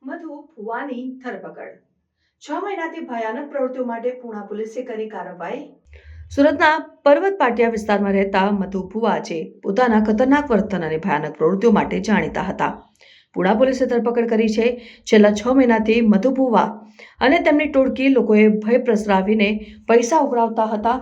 મધુ ભુવાની ધરપકડ 6 મહિનાથી ભયાનક પ્રવૃત્તિઓ માટે પૂણા પોલીસે કરી કાર્યવાહી। સુરતના પર્વત પાટિયા વિસ્તારમાં રહેતા મધુ ભુવા જે પોતાના ખતરનાક વર્તન અને ભયાનક પ્રવૃત્તિઓ માટે જાણીતા હતા, પૂણા પોલીસે ધરપકડ કરી છે। છેલ્લા 6 મહિનાથી મધુ ભુવા અને તેમની ટોળકી લોકોએ ભય પ્રસરાવીને પૈસા ઉઘરાવતા હતા।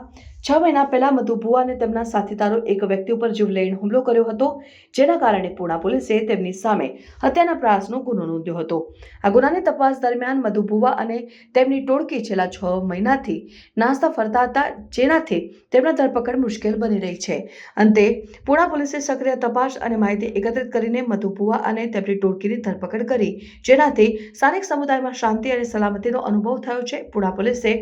6 મહિના પહેલા મધુ ભુવા અને તેમના સાથીદારો એક વ્યક્તિ ઉપર જીવલેણ હુમલો કર્યો હતો, જેના કારણે પૂણા પોલીસે તેમની સામે હત્યાના પ્રયાસનો ગુનો નોંધ્યો હતો। આ ગુનાની તપાસ દરમિયાન મધુ ભુવા અને તેમની ટોળકી છેલ્લા 6 મહિનાથી નાસ્તા ફરતા હતા, જેનાથી તેમના ધરપકડ મુશ્કેલ બની રહી છે। અંતે પૂણા પોલીસે સક્રિય તપાસ અને માહિતી એકત્રિત કરીને મધુ ભુવા અને તેમની ટોળકીની ધરપકડ કરી, જેનાથી સ્થાનિક સમુદાયમાં શાંતિ અને સલામતીનો અનુભવ થયો છે। પૂણા પોલીસે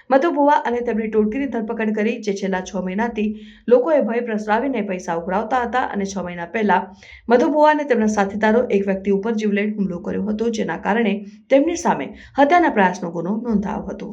મધુ ભુવા અને તેમની ટોળકીની ધરપકડ કરી, જે છેલ્લા 6 મહિનાથી લોકોએ ભય પ્રસરાવીને પૈસા ઉઘરાવતા હતા અને 6 મહિના પહેલા મધુ ભુવા અને તેમના સાથીદારો એક વ્યક્તિ ઉપર જીવલેણ હુમલો કર્યો હતો, જેના કારણે તેમની સામે હત્યાના પ્રયાસનો ગુનો નોંધાયો હતો।